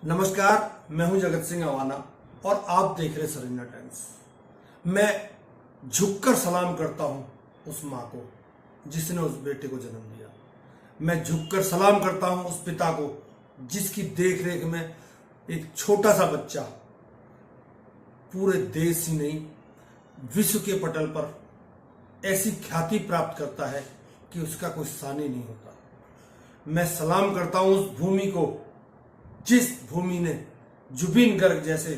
नमस्कार, मैं हूं जगत सिंह अवाना और आप देख रहे सरीना टाइम्स। मैं झुककर सलाम करता हूं उस मां को जिसने उस बेटे को जन्म दिया। मैं झुककर सलाम करता हूं उस पिता को जिसकी देखरेख में एक छोटा सा बच्चा पूरे देश ही नहीं विश्व के पटल पर ऐसी ख्याति प्राप्त करता है कि उसका कोई सानी नहीं होता। मैं सलाम करता हूं उस भूमि को जिस भूमि ने जुबीन गर्ग जैसे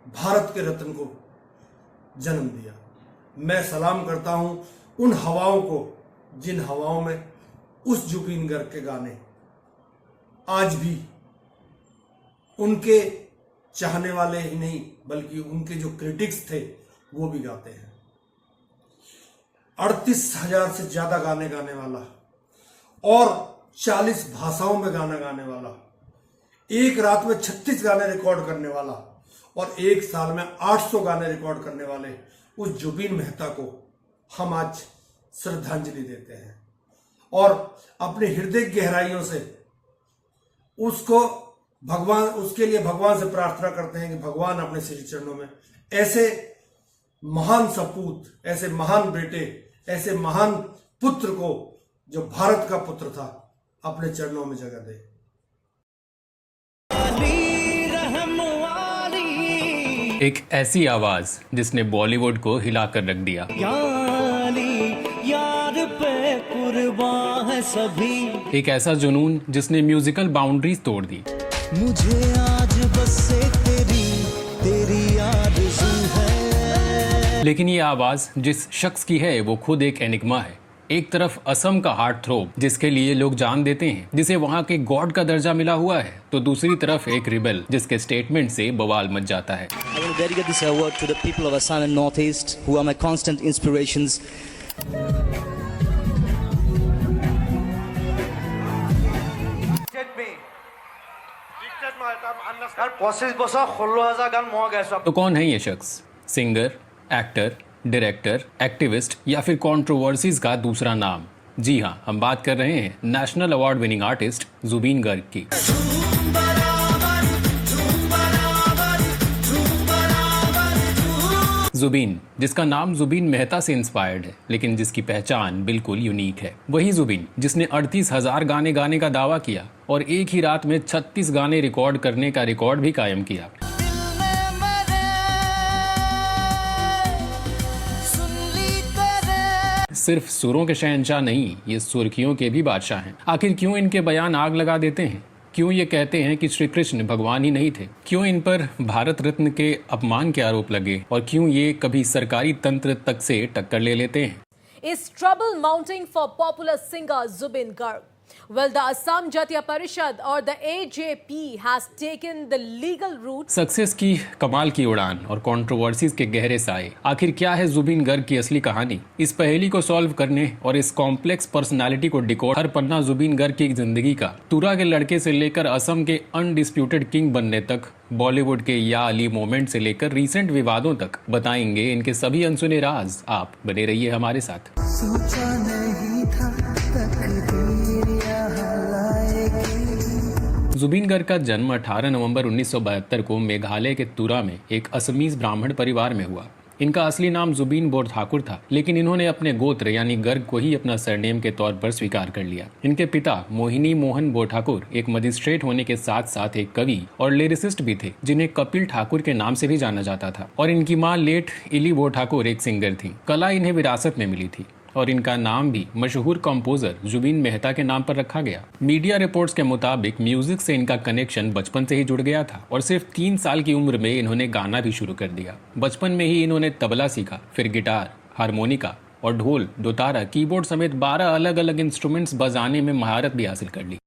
भारत के रत्न को जन्म दिया। मैं सलाम करता हूं उन हवाओं को जिन हवाओं में उस जुबीन गर्ग के गाने आज भी उनके चाहने वाले ही नहीं बल्कि उनके जो क्रिटिक्स थे वो भी गाते हैं। 38,000 से ज्यादा गाने गाने वाला और 40 भाषाओं में गाना गाने वाला, एक रात में 36 गाने रिकॉर्ड करने वाला और एक साल में 800 गाने रिकॉर्ड करने वाले उस जुबीन मेहता को हम आज श्रद्धांजलि देते हैं और अपने हृदय की गहराइयों से उसके लिए भगवान से प्रार्थना करते हैं कि भगवान अपने श्री चरणों में ऐसे महान सपूत, ऐसे महान बेटे, ऐसे महान पुत्र को जो भारत का पुत्र था अपने चरणों में जगह दे। एक ऐसी आवाज जिसने बॉलीवुड को हिलाकर रख दिया, यार पे कुर्बान है सभी। एक ऐसा जुनून जिसने म्यूजिकल बाउंड्रीज तोड़ दी। मुझे आज बस एक तेरी आरज़ू है। लेकिन ये आवाज जिस शख्स की है वो खुद एक एनिग्मा है। एक तरफ असम का हार्ट थ्रोब जिसके लिए लोग जान देते हैं, जिसे वहाँ के गॉड का दर्जा मिला हुआ है, तो दूसरी तरफ एक रिबेल जिसके स्टेटमेंट से बवाल मच जाता है। I want to dedicate this award to the people of Assam and Northeast who are my constant inspirations. तो कौन है ये शख्स? सिंगर, एक्टर, डायरेक्टर, एक्टिविस्ट या फिर कंट्रोवर्सीज का दूसरा नाम? जी हाँ, हम बात कर रहे हैं national award winning artist Zubeen Garg की। जुबीन, जिसका नाम जुबीन मेहता से इंस्पायर्ड है, लेकिन जिसकी पहचान बिल्कुल यूनिक है। वही जुबीन जिसने 38,000 गाने गाने का दावा किया और एक ही रात में 36 गाने रिकॉर्ड करने का रिकॉर्ड भी कायम किया। सिर्फ सुरों के शहंशाह नहीं, ये सुर्खियों के भी बादशाह हैं। आखिर क्यों इनके बयान आग लगा देते हैं? क्यों ये कहते हैं कि श्री कृष्ण भगवान ही नहीं थे? क्यों इन पर भारत रत्न के अपमान के आरोप लगे और क्यों ये कभी सरकारी तंत्र तक से टक्कर ले लेते हैं? Is trouble mounting for popular singer Zubeen Garg? Well, the Assam Jatiya Parishad or the AJP has taken the legal route. Success की कमाल की उड़ान और कंट्रोवर्सीज के गहरे साए। आखिर क्या है जुबीन गर्ग की असली कहानी? इस पहेली को सॉल्व करने और इस कॉम्प्लेक्स पर्सनालिटी को डिकोड हर पन्ना जुबीन गर्ग की जिंदगी का, तुरा के लड़के से लेकर असम के अनडिस्प्यूटेड किंग बनने तक, बॉलीवुड के या अली मोमेंट से लेकर रीसेंट विवादों तक बताएंगे इनके सभी अनसुने राज। आप बने रहिए हमारे साथ। सोचा नहीं था जुबीन गर्ग का जन्म 18 नवंबर 1972 को मेघालय के तुरा में एक असमीज ब्राह्मण परिवार में हुआ। इनका असली नाम जुबीन बोरठाकुर था, लेकिन इन्होंने अपने गोत्र यानी गर्ग को ही अपना सरनेम के तौर पर स्वीकार कर लिया। इनके पिता मोहिनी मोहन बोरठाकुर एक मजिस्ट्रेट होने के साथ साथ एक कवि और लिरिसिस्ट भी थे, जिन्हें कपिल ठाकुर के नाम से भी जाना जाता था। और इनकी माँ लेट इली बोरठाकुर एक सिंगर थी। कला इन्हें विरासत में मिली थी और इनका नाम भी मशहूर कंपोजर जुबीन मेहता के नाम पर रखा गया। मीडिया रिपोर्ट्स के मुताबिक म्यूजिक से इनका कनेक्शन बचपन से ही जुड़ गया था और सिर्फ 3 साल की उम्र में इन्होंने गाना भी शुरू कर दिया। बचपन में ही इन्होंने तबला सीखा, फिर गिटार, हारमोनिका और ढोल, दोतारा, कीबोर्ड समेत 12 अलग अलग इंस्ट्रूमेंट्स बजाने में महारत भी हासिल कर ली।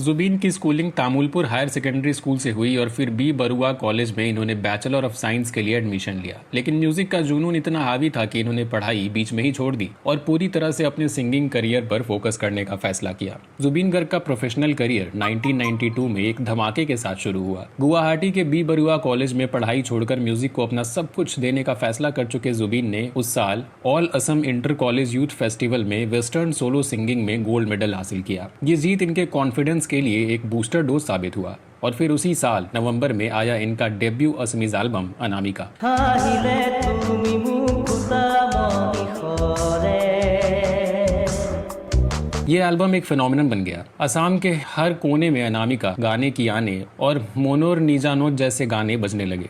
जुबीन की schooling Tamulpur higher secondary school से हुई और फिर बी बरुआ कॉलेज में इन्होंने बैचलर ऑफ साइंस के लिए एडमिशन लिया। लेकिन म्यूजिक का जुनून इतना हावी था कि इन्होंने पढ़ाई बीच में ही छोड़ दी और पूरी तरह से अपने सिंगिंग करियर पर फोकस करने का फैसला किया। जुबीन गर्ग का प्रोफेशनल करियर 1992 में एक धमाके के साथ शुरू हुआ। गुवाहाटी के बी बरुआ कॉलेज में पढ़ाई छोड़कर म्यूजिक को अपना सब कुछ देने का फैसला कर चुके जुबीन ने उस साल all Assam inter college youth festival में वेस्टर्न सोलो सिंगिंग में गोल्ड मेडल हासिल किया। ये जीत इनके कॉन्फिडेंस के लिए एक बूस्टर डोज साबित हुआ और फिर उसी साल नवंबर में आया इनका डेब्यू असमीज एल्बम अनामिका। ये एल्बम एक फिनोमिनन बन गया। असम के हर कोने में अनामिका गाने की आने और मोनोर निजानोत जैसे गाने बजने लगे।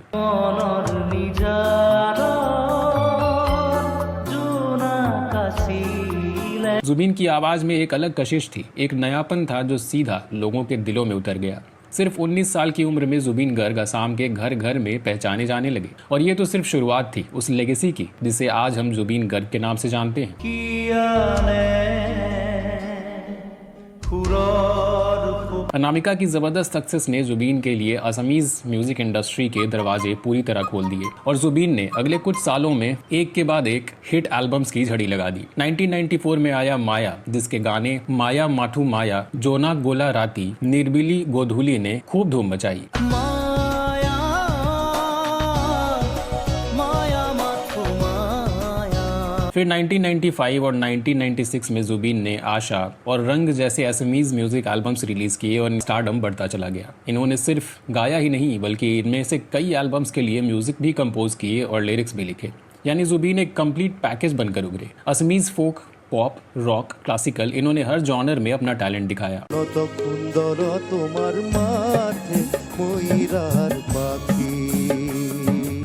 जुबीन की आवाज में एक अलग कशिश थी, एक नयापन था जो सीधा लोगों के दिलों में उतर गया। सिर्फ 19 साल की उम्र में जुबीन गर्ग असम के घर घर में पहचाने जाने लगे और ये तो सिर्फ शुरुआत थी उस लेगेसी की जिसे आज हम जुबीन गर्ग के नाम से जानते हैं। अनामिका की जबरदस्त सक्सेस ने जुबीन के लिए असमीज म्यूजिक इंडस्ट्री के दरवाजे पूरी तरह खोल दिए और जुबीन ने अगले कुछ सालों में एक के बाद एक हिट एल्बम्स की झड़ी लगा दी। 1994 में आया माया, जिसके गाने माया माठू माया, जोना गोला राती, निर्बिली गोधुली ने खूब धूम मचाई। फिर 1995 और 1996 में जुबीन ने आशा और रंग जैसे असमीज म्यूजिक एल्बम्स रिलीज किए और स्टारडम बढ़ता चला गया। इन्होंने सिर्फ गाया ही नहीं बल्कि इनमें से कई एल्बम्स के लिए म्यूजिक भी कंपोज किए और लिरिक्स भी लिखे। यानी जुबीन एक कंप्लीट पैकेज बनकर उभरे। असमीज फोक, पॉप, रॉक, क्लासिकल, इन्होंने हर जॉनर में अपना टैलेंट दिखाया।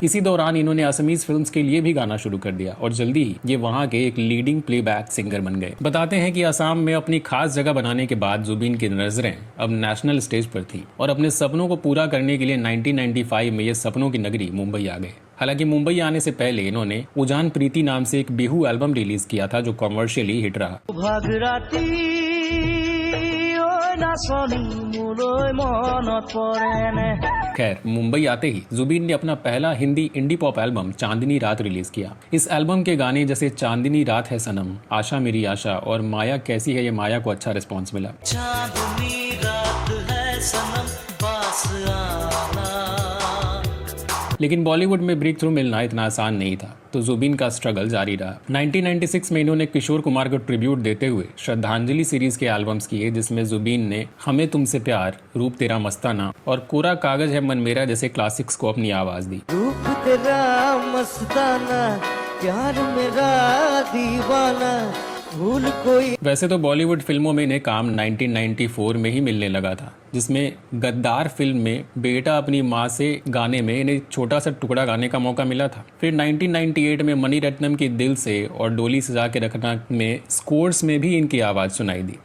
इसी दौरान इन्होंने असमीज फिल्म्स के लिए भी गाना शुरू कर दिया और जल्दी ही ये वहाँ के एक लीडिंग प्लेबैक सिंगर बन गए। बताते हैं कि असम में अपनी खास जगह बनाने के बाद जुबीन की नजरें अब नेशनल स्टेज पर थी और अपने सपनों को पूरा करने के लिए 1995 में ये सपनों की नगरी मुंबई आ गए। हालांकि मुंबई आने से पहले इन्होंने उजान प्रीति नाम से एक बिहू एल्बम रिलीज किया था जो कॉमर्शियली हिट रहा। खैर, मुंबई आते ही जुबीन ने अपना पहला हिंदी इंडी पॉप एल्बम चांदनी रात रिलीज किया। इस एल्बम के गाने जैसे चांदनी रात है सनम, आशा मेरी आशा और माया कैसी है ये माया को अच्छा रिस्पॉन्स मिला। चांदनी रात है सनम पास आना। लेकिन बॉलीवुड में ब्रेक थ्रू मिलना इतना आसान नहीं था, तो जुबीन का स्ट्रगल जारी रहा। 1996 में इन्होंने किशोर कुमार को ट्रिब्यूट देते हुए श्रद्धांजलि सीरीज के एल्बम्स किए, जिसमें जुबीन ने हमें तुमसे प्यार, रूप तेरा मस्ताना और कोरा कागज है मन मेरा जैसे क्लासिक्स को अपनी आवाज दी। रूप तेरा मस्ताना, प्यार मेरा दीवाना, भूल कोई। वैसे तो बॉलीवुड फिल्मों में इन्हें काम 1994 में ही मिलने लगा था, जिसमें गद्दार फिल्म में बेटा अपनी माँ से गाने में इन्हें छोटा सा टुकड़ा गाने का मौका मिला था। फिर 1998 में मणि रत्नम की दिल से और डोली सजा के रखना में स्कोर्स में भी इनकी आवाज सुनाई दी।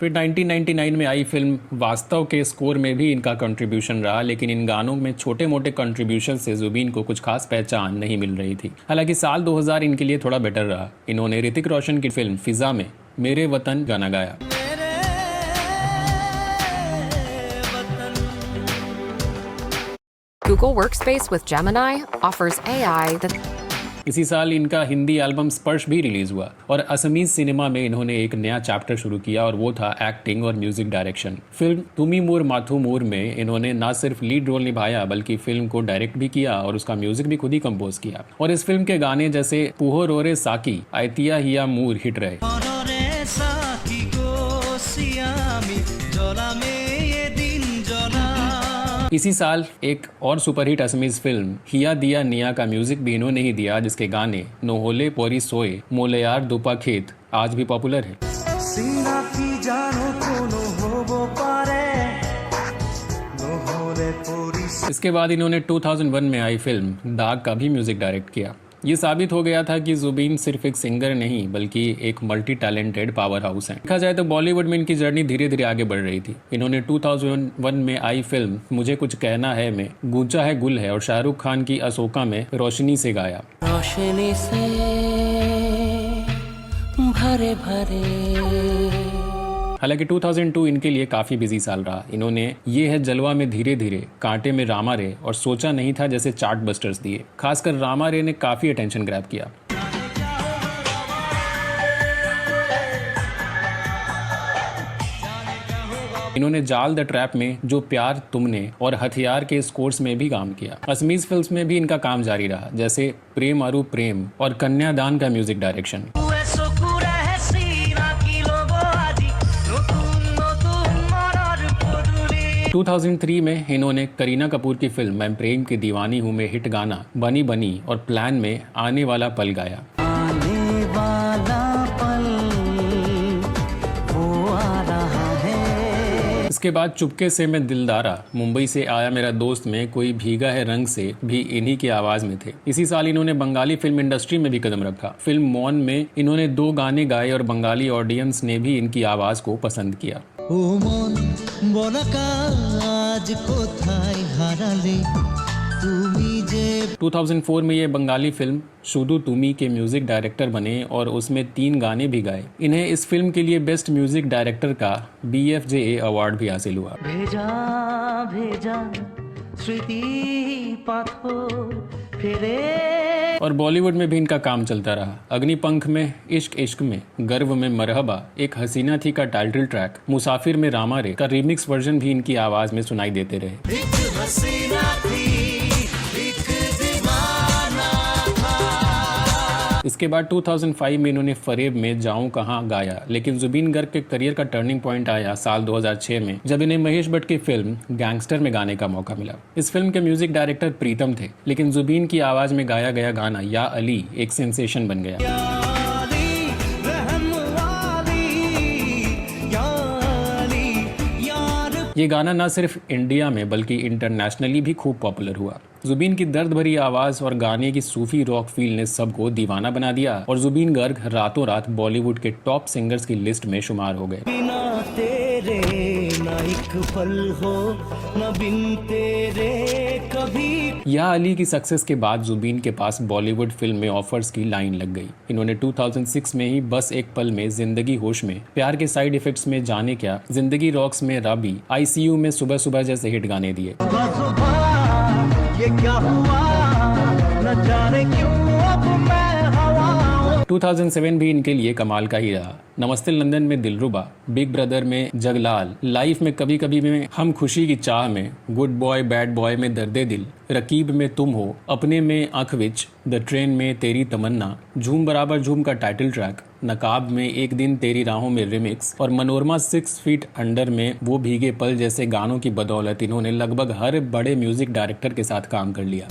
फिर 1999 में आई फिल्म वास्तव के स्कोर में भी इनका कंट्रीब्यूशन रहा, लेकिन इन गानों में छोटे मोटे कंट्रीब्यूशन से जुबीन को कुछ खास पहचान नहीं मिल रही थी। हालांकि साल 2000 इनके लिए थोड़ा बेटर रहा। इन्होंने ऋतिक रोशन की फिल्म फिजा में मेरे वतन गाना गाया। Google Workspace with Gemini offers AI that इसी साल इनका हिंदी एल्बम स्पर्श भी रिलीज हुआ और असमीज सिनेमा में इन्होंने एक नया चैप्टर शुरू किया और वो था एक्टिंग और म्यूजिक डायरेक्शन। फिल्म तुमी मोर माथु मोर में इन्होंने न सिर्फ लीड रोल निभाया बल्कि फिल्म को डायरेक्ट भी किया और उसका म्यूजिक भी खुद ही कंपोज किया। और इस फिल्म के गाने जैसे पुहो रोरे साकी, आयतिया हिया मूर हिट रहे। इसी साल एक और सुपरहिट असमीज फिल्म हिया दिया निया का म्यूजिक भी इन्होंने ही दिया, जिसके गाने नोहोले पोरी सोए, मोलेयार दुपा खेत आज भी पॉपुलर है। इसके बाद इन्होंने 2001 में आई फिल्म दाग का भी म्यूजिक डायरेक्ट किया। ये साबित हो गया था कि जुबीन सिर्फ एक सिंगर नहीं बल्कि एक मल्टी टैलेंटेड पावर हाउस है। देखा जाए तो बॉलीवुड में इनकी जर्नी धीरे धीरे आगे बढ़ रही थी। इन्होंने 2001 में आई फिल्म मुझे कुछ कहना है में गूंजा है गुल है और शाहरुख खान की अशोका में रोशनी से गाया। रोशनी से हरे भरे। हालांकि 2002 इनके लिए काफ़ी बिजी साल रहा। इन्होंने ये है जलवा में धीरे धीरे, कांटे में रामा रे और सोचा नहीं था जैसे चार्ट बस्टर्स दिए। खासकर रामा रे ने काफ़ी अटेंशन ग्रैब किया। इन्होंने जाल द ट्रैप में, जो प्यार तुमने और हथियार के स्कोर्स में भी काम किया। असमीज फिल्म्स में भी इनका काम जारी रहा, जैसे प्रेम अरु प्रेम और कन्यादान का म्यूजिक डायरेक्शन। 2003 में इन्होंने करीना कपूर की फिल्म मैं प्रेम की दीवानी हूँ में हिट गाना बनी बनी और प्लान में आने वाला पल गाया। आने वाला पल वो आ रहा है। इसके बाद चुपके से मैं दिलदारा, मुंबई से आया मेरा दोस्त में कोई भीगा है रंग से भी इन्हीं की आवाज में थे। इसी साल इन्होंने बंगाली फिल्म इंडस्ट्री में भी कदम रखा। फिल्म मौन में इन्होंने 2 गाने गाए और बंगाली ऑडियंस ने भी इनकी आवाज को पसंद किया। ও মন বলা কাজ কোথায় হারালে তুমি যে। 2004 में ये बंगाली फिल्म शुदू तुमी के म्यूजिक डायरेक्टर बने और उसमें 3 गाने भी गाए। इन्हें इस फिल्म के लिए बेस्ट म्यूजिक डायरेक्टर का BFJA अवार्ड भी हासिल हुआ। भेजा भेजा स्मृति पाथर फेरे। और बॉलीवुड में भी इनका काम चलता रहा। अग्निपंख में इश्क इश्क में, गर्व में मरहबा, एक हसीना थी का टाइटल ट्रैक, मुसाफिर में रामा रे का रिमिक्स वर्जन भी इनकी आवाज में सुनाई देते रहे। एक हसीना थी, एक दीवाना था। इसके बाद 2005 में इन्होंने फरेब में जाऊं कहां गाया। लेकिन जुबीन गर्ग के करियर का टर्निंग पॉइंट आया साल 2006 में, जब इन्हें महेश भट्ट की फिल्म गैंगस्टर में गाने का मौका मिला। इस फिल्म के म्यूजिक डायरेक्टर प्रीतम थे, लेकिन जुबीन की आवाज में गाया गया गाना या अली एक सेंसेशन बन गया। ये गाना न सिर्फ इंडिया में बल्कि इंटरनेशनली भी खूब पॉपुलर हुआ। जुबीन की दर्द भरी आवाज और गाने की सूफी रॉक फील ने सबको दीवाना बना दिया और जुबीन गर्ग रातों रात बॉलीवुड के टॉप सिंगर्स की लिस्ट में शुमार हो गए। बिना तेरे ना एक पल हो, ना बिन तेरे कभी। या अली की सक्सेस के बाद जुबीन के पास बॉलीवुड फिल्म में ऑफर्स की लाइन लग गई। इन्होंने 2006 में ही बस एक पल में, जिंदगी होश में, प्यार के साइड इफेक्ट्स में जाने क्या, जिंदगी रॉक्स में राबी, ICU में सुबह सुबह जैसे हिट गाने दिए। ये क्या हुआ न जाने क्यों अब मैं हवा। 2007 भी इनके लिए कमाल का ही रहा। नमस्ते लंदन में दिलरुबा, बिग ब्रदर में जगलाल, लाइफ में कभी कभी में, हम खुशी की चाह में, गुड बॉय बैड बॉय में दर्दे दिल, रकीब में तुम हो, अपने में आँख विच, द ट्रेन में तेरी तमन्ना, झूम बराबर झूम का टाइटल ट्रैक, नकाब में एक दिन तेरी राहों में रिमिक्स और मनोरमा 6 फीट अंडर में वो भीगे पल जैसे गानों की बदौलत इन्होंने लगभग हर बड़े म्यूजिक डायरेक्टर के साथ काम कर लिया।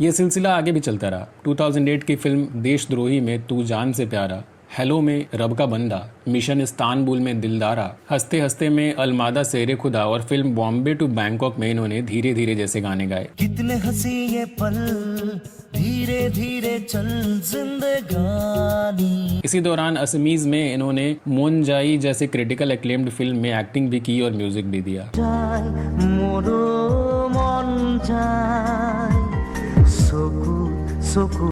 ये सिलसिला आगे भी चलता रहा। 2008 की फिल्म देशद्रोही में तू जान से प्यारा, हेलो में रब का बंदा, मिशन इस्तानबुल में दिलदारा, हंसते हंसते में अलमादा सेरे खुदा और फिल्म बॉम्बे टू बैंकॉक में इन्होंने धीरे धीरे जैसे गाने गाए। कितने हंसी ये पल, धीरे धीरे चल जिंदगानी। इसी दौरान असमीज में इन्होंने मोन जाई जैसे क्रिटिकल एक्लेम्ड फिल्म में एक्टिंग भी की और म्यूजिक भी दिया। मोरो मन जाए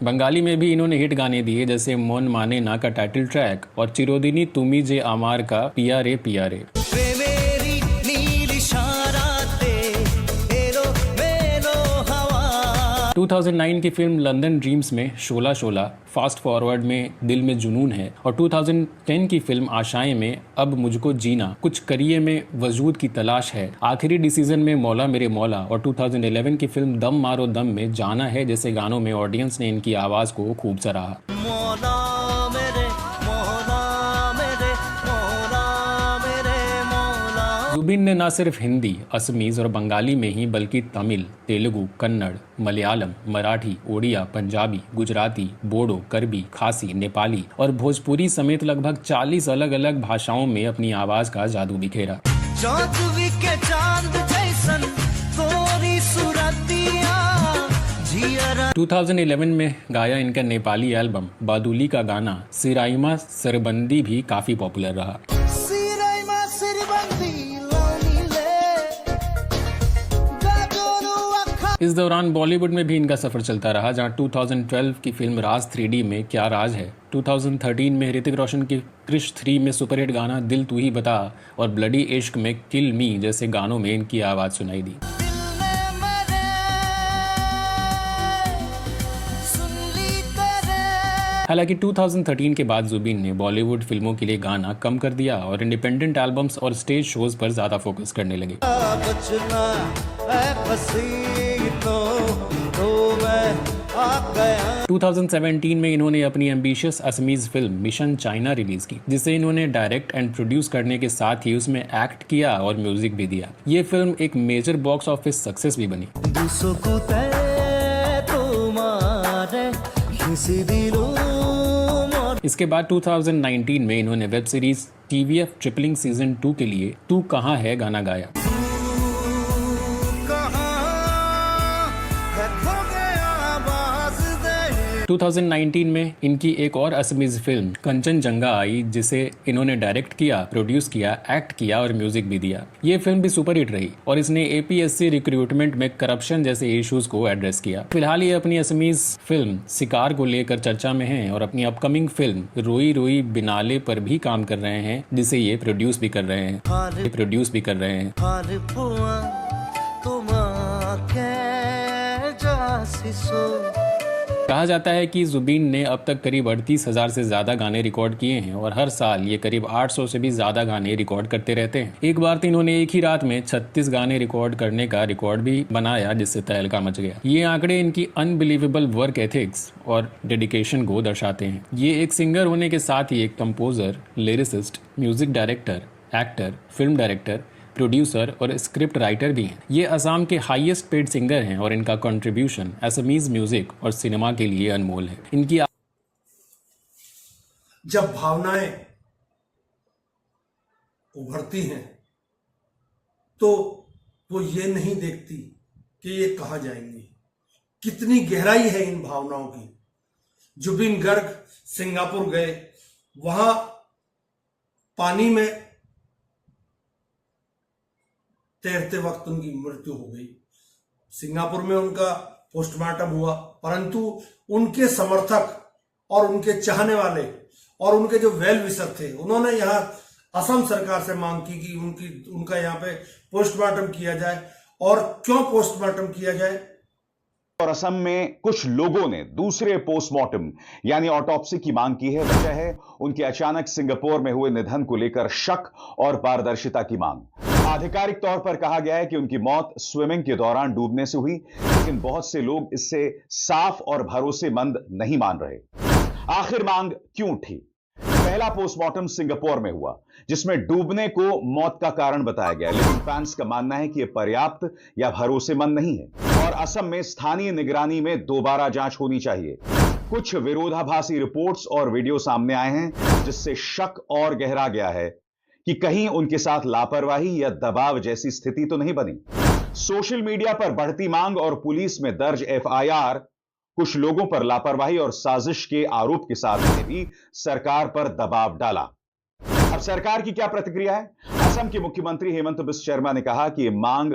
बंगाली में भी इन्होंने हिट गाने दिए, जैसे मोन माने ना का टाइटल ट्रैक और चिरोदिनी तुमी जे अमार का पिया रे पिया रे। 2009 की फिल्म लंदन ड्रीम्स में शोला शोला, फास्ट फॉरवर्ड में दिल में जुनून है और 2010 की फिल्म आशाएं में अब मुझको जीना, कुछ करिए में वजूद की तलाश है, आखिरी डिसीजन में मौला मेरे मौला और 2011 की फिल्म दम मारो दम में जाना है जैसे गानों में ऑडियंस ने इनकी आवाज को खूब सराहा। जुबिन ने न सिर्फ हिंदी, असमीज और बंगाली में ही बल्कि तमिल, तेलुगु, कन्नड़, मलयालम, मराठी, ओडिया, पंजाबी, गुजराती, बोडो, करबी, खासी, नेपाली और भोजपुरी समेत लगभग 40 अलग अलग भाषाओं में अपनी आवाज का जादू बिखेरा। 2011 में गाया इनका नेपाली एल्बम बादुली का गाना सिराइमा सरबंदी भी काफी पॉपुलर रहा। इस दौरान बॉलीवुड में भी इनका सफर चलता रहा, जहां 2012 की फिल्म राज 3D में क्या राज है, 2013 में ऋतिक रोशन की क्रिश 3 में सुपरहिट गाना दिल तू ही बता और ब्लडी इश्क में किल मी जैसे गानों में इनकी आवाज़ सुनाई दी। हालांकि 2013 के बाद जुबिन ने बॉलीवुड फिल्मों के लिए गाना कम कर दिया और इंडिपेंडेंट एल्बम्स और स्टेज शोज पर ज़्यादा फोकस करने लगे। 2017 में इन्होंने अपनी ambitious Assamese film mission China release की, जिसे इन्होंने डायरेक्ट एंड प्रोड्यूस करने के साथ ही उसमें एक्ट किया और म्यूजिक भी दिया। ये फिल्म एक मेजर बॉक्स ऑफिस सक्सेस भी बनी। इसके बाद 2019 में इन्होंने web series TVF tripling season 2 के लिए तू कहाँ है गाना गाया। 2019 में इनकी एक और असमीज फिल्म कंचनजंगा आई, जिसे इन्होंने डायरेक्ट किया, प्रोड्यूस किया, एक्ट किया और म्यूजिक भी दिया। ये फिल्म भी सुपरहिट रही और इसने APSC रिक्रूटमेंट में करप्शन जैसे इश्यूज को एड्रेस किया। फिलहाल ये अपनी असमीज फिल्म शिकार को लेकर चर्चा में हैं और अपनी अपकमिंग फिल्म रोई रोई बिनाले पर भी काम कर रहे हैं, जिसे ये प्रोड्यूस भी कर रहे हैं। कहा जाता है कि जुबिन ने अब तक करीब 38,000 से ज़्यादा गाने रिकॉर्ड किए हैं और हर साल ये करीब 800 से भी ज़्यादा गाने रिकॉर्ड करते रहते हैं। एक बार तो इन्होंने एक ही रात में 36 गाने रिकॉर्ड करने का रिकॉर्ड भी बनाया, जिससे तहलका मच गया। ये आंकड़े इनकी अनबिलीवेबल वर्क एथिक्स और डेडिकेशन को दर्शाते हैं। ये एक सिंगर होने के साथ ही एक composer, lyricist, music director, actor, film director, producer और स्क्रिप्ट राइटर भी हैं। ये असम के हाईएस्ट पेड सिंगर हैं और इनका कंट्रीब्यूशन असमीज म्यूजिक और सिनेमा के लिए अनमोल है। इनकी जब भावनाएं उभरती हैं तो वो ये नहीं देखती कि ये कहाँ जाएंगी। कितनी गहराई है इन भावनाओं की। जुबिन गर्ग सिंगापुर गए, वहां पानी में तैरते वक्त उनकी मृत्यु हो गई। सिंगापुर में उनका पोस्टमार्टम हुआ, परंतु उनके समर्थक और उनके चाहने वाले और उनके जो वेल विशर थे, उन्होंने यहाँ असम सरकार से मांग की कि उनका यहाँ पे पोस्टमार्टम किया जाए। और क्यों पोस्टमार्टम किया जाए? और असम में कुछ लोगों ने दूसरे पोस्टमार्टम यानी ऑटोप्सी की मांग की है। वजह है उनके अचानक सिंगापुर में हुए निधन को लेकर शक और पारदर्शिता की मांग। आधिकारिक तौर पर कहा गया है कि उनकी मौत स्विमिंग के दौरान डूबने से हुई, लेकिन बहुत से लोग इससे साफ और भरोसेमंद नहीं मान रहे। आखिर मांग क्यों उठी? पहला पोस्टमार्टम सिंगापुर में हुआ, जिसमें डूबने को मौत का कारण बताया गया, लेकिन फैंस का मानना है कि यह पर्याप्त या भरोसेमंद नहीं है और असम में स्थानीय निगरानी में दोबारा जांच होनी चाहिए। कुछ विरोधाभासी रिपोर्ट्स और वीडियो सामने आए हैं, जिससे शक और गहरा गया है कि कहीं उनके साथ लापरवाही या दबाव जैसी स्थिति तो नहीं बनी। सोशल मीडिया पर बढ़ती मांग और पुलिस में दर्ज FIR कुछ लोगों पर लापरवाही और साजिश के आरोप के साथ भी सरकार पर दबाव डाला। अब सरकार की क्या प्रतिक्रिया है? असम के मुख्यमंत्री हेमंत बिस्वा शर्मा ने कहा कि यह मांग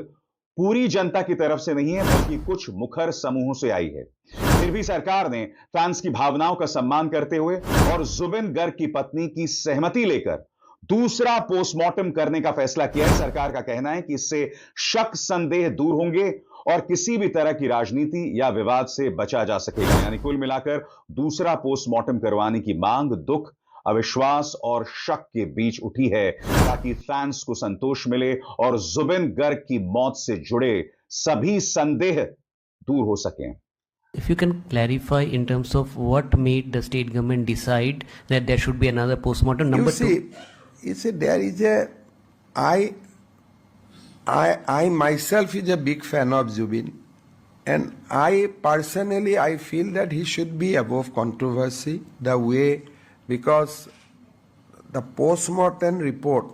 पूरी जनता की तरफ से नहीं है, बल्कि कुछ मुखर समूहों से आई है। फिर भी सरकार ने फैंस की भावनाओं का सम्मान करते हुए और जुबिन गर्ग की पत्नी की सहमति लेकर दूसरा पोस्टमार्टम करने का फैसला किया है। सरकार का कहना है कि इससे शक संदेह दूर होंगे और किसी भी तरह की राजनीति या विवाद से बचा जा सकेगा। यानी कुल मिलाकर दूसरा पोस्टमार्टम करवाने की मांग दुख, अविश्वास और शक के बीच उठी है, ताकि फैंस को संतोष मिले और जुबिन गर्ग की मौत से जुड़े सभी संदेह दूर हो सकें। If you can clarify in terms of what made the state government decide that there should be another postmortem. Number two, you see, there is I myself is a big fan of Zubin, and I personally I feel that he should be above controversy the way, because the post-mortem report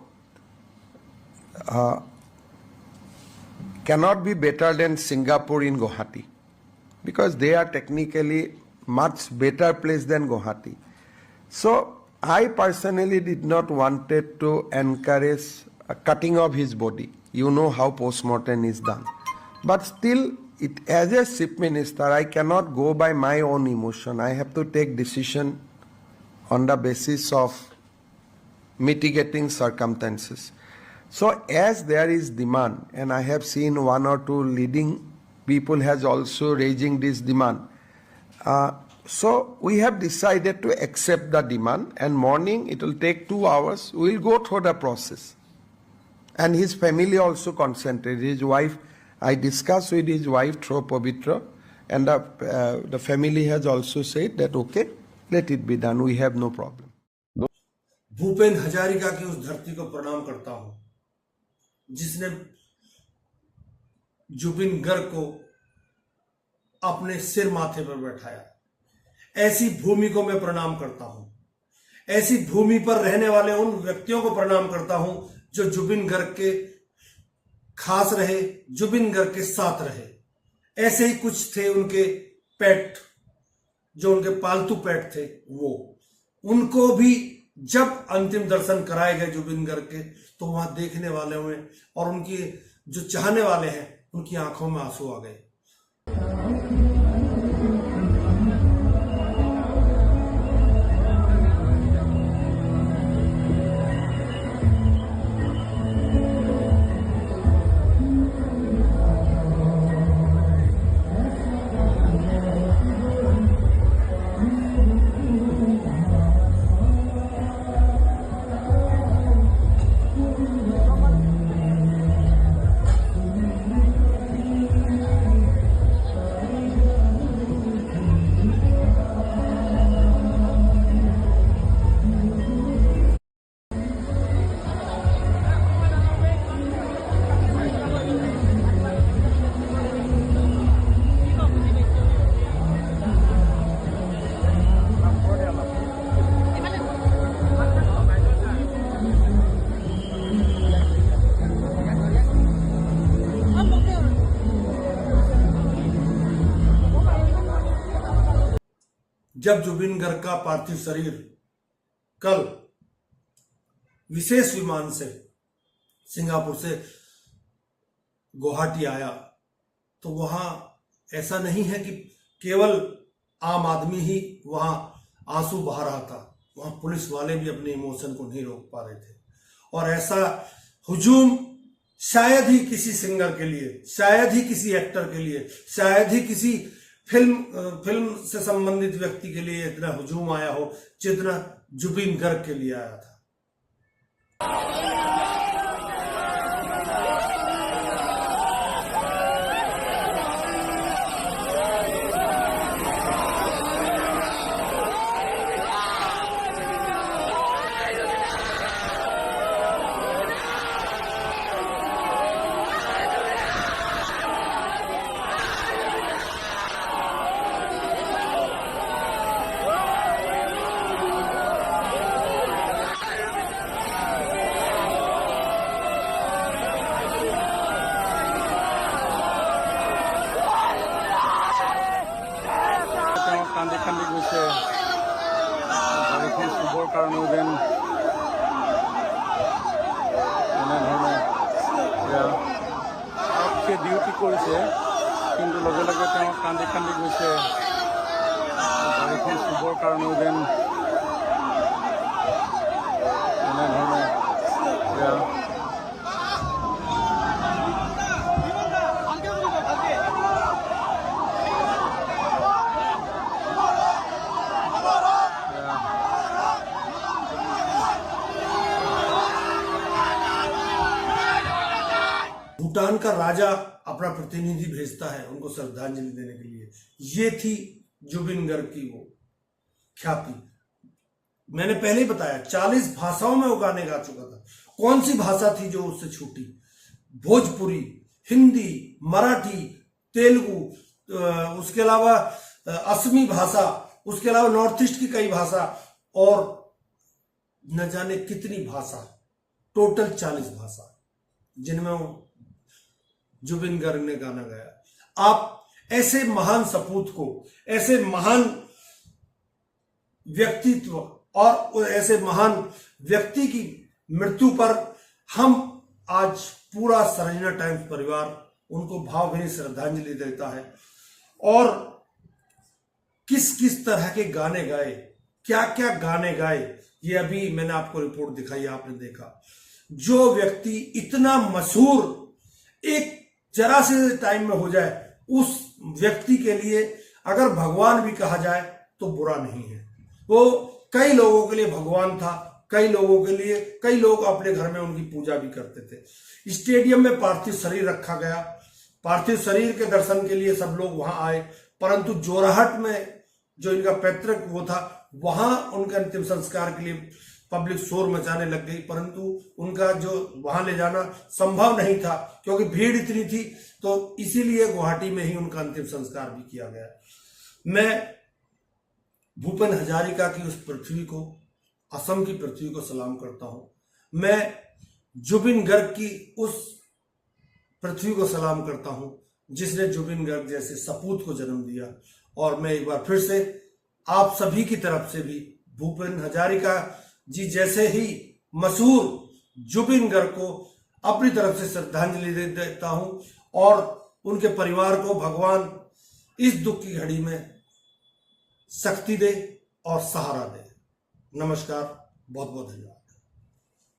cannot be better than Singapore in Guwahati, because they are technically much better place than Guwahati. So I personally did not wanted to encourage a cutting of his body. You know how post-mortem is done. But still, as a chief minister, I cannot go by my own emotion. I have to take decision on the basis of mitigating circumstances. So as there is demand, and I have seen one or two leading people has also raising this demand. So we have decided to accept the demand, and morning it will take 2 hours. We will go through the process. And his family also consented. His wife, I discussed with his wife through Pavitra, and the family has also said that okay, let it be done. We have no problem. Bhupen Hazarika की उस धरती को प्रणाम करता हूं जिसने जुबिन गर्ग को अपने सिर माथे पर बैठाया। ऐसी भूमि को मैं प्रणाम करता हूं। ऐसी भूमि पर रहने वाले उन व्यक्तियों को प्रणाम करता हूं जो जुबिन गर्ग के खास रहे, जुबिन गर्ग के साथ रहे। ऐसे ही कुछ थे उनके पेट, जो उनके पालतू पेट थे, वो उनको भी जब अंतिम दर्शन कराए गए जुबिन गर्ग के, तो वहां देखने वाले हुए और उनकी जो चाहने वाले हैं उनकी आंखों में आंसू आ गए। जब जुबिन गर्ग का पार्थिव शरीर कल विशेष विमान से सिंगापुर से गुवाहाटी आया, तो वहां ऐसा नहीं है कि केवल आम आदमी ही वहां आंसू बहा रहा था, वहां पुलिस वाले भी अपने इमोशन को नहीं रोक पा रहे थे। और ऐसा हुजूम शायद ही किसी सिंगर के लिए, शायद ही किसी एक्टर के लिए, शायद ही किसी फिल्म से संबंधित व्यक्ति के लिए इतना हुजूम आया हो जितना जुबिन गर्ग के लिए आया था। কান্দি কান্দি গৈছে বাৰীখিনি চুবৰ কাৰণেও যেন এনেধৰণে আৰক্ষীয়ে ডিউটি কৰিছে, কিন্তু লগে লগে তেওঁ কান্দি কান্দি গৈছে বাৰীখিনি চুবৰ কাৰণেও যেন এনেধৰণে भूटान का राजा अपना प्रतिनिधि भेजता है उनको श्रद्धांजलि देने के लिए। ये थी जुबिन गर्ग की वो ख्याति। मैंने पहले ही बताया 40 भाषाओं में वो गाने गा चुका था। कौन सी भाषा थी जो उससे छूटी? भोजपुरी, हिंदी, मराठी, तेलुगु, उसके अलावा असमी भाषा, उसके अलावा नॉर्थ ईस्ट की कई भाषा और न जाने कितनी भाषा, टोटल 40 भाषा जिनमें जुबिन गर्ग ने गाना गाया। आप ऐसे महान सपूत को, ऐसे महान व्यक्तित्व और ऐसे महान व्यक्ति की मृत्यु पर हम आज पूरा सरजना टाइम्स परिवार उनको भावभीनी श्रद्धांजलि देता है। और किस किस तरह के गाने गाए, क्या क्या गाने गाए, ये अभी मैंने आपको रिपोर्ट दिखाई, आपने देखा। जो व्यक्ति इतना मशहूर एक जरा से टाइम में हो जाए, उस व्यक्ति के लिए अगर भगवान भी कहा जाए तो बुरा नहीं है। वो कई लोगों के लिए भगवान था, कई लोगों के लिए, कई लोग अपने घर में उनकी पूजा भी करते थे। स्टेडियम में पार्थिव शरीर रखा गया, पार्थिव शरीर के दर्शन के लिए सब लोग वहां आए, परंतु जोरहट में जो इनका पैतृक वो था, वहां उनके अंतिम संस्कार के लिए पब्लिक शोर मचाने लग गई, परंतु उनका जो वहां ले जाना संभव नहीं था क्योंकि भीड़ इतनी थी, तो इसीलिए गुवाहाटी में ही उनका अंतिम संस्कार भी किया गया। मैं भूपेन हजारिका की उस पृथ्वी को, असम की पृथ्वी को सलाम करता हूं। मैं जुबिन गर्ग की उस पृथ्वी को सलाम करता हूं जिसने जुबिन गर्ग जैसे सपूत को जन्म दिया। और मैं एक बार फिर से आप सभी की तरफ से भी भूपेन हजारिका जी जैसे ही मशहूर जुबिन गर्ग को अपनी तरफ से श्रद्धांजलि देता हूं और उनके परिवार को भगवान इस दुख की घड़ी में शक्ति दे और सहारा दे। नमस्कार, बहुत बहुत धन्यवाद।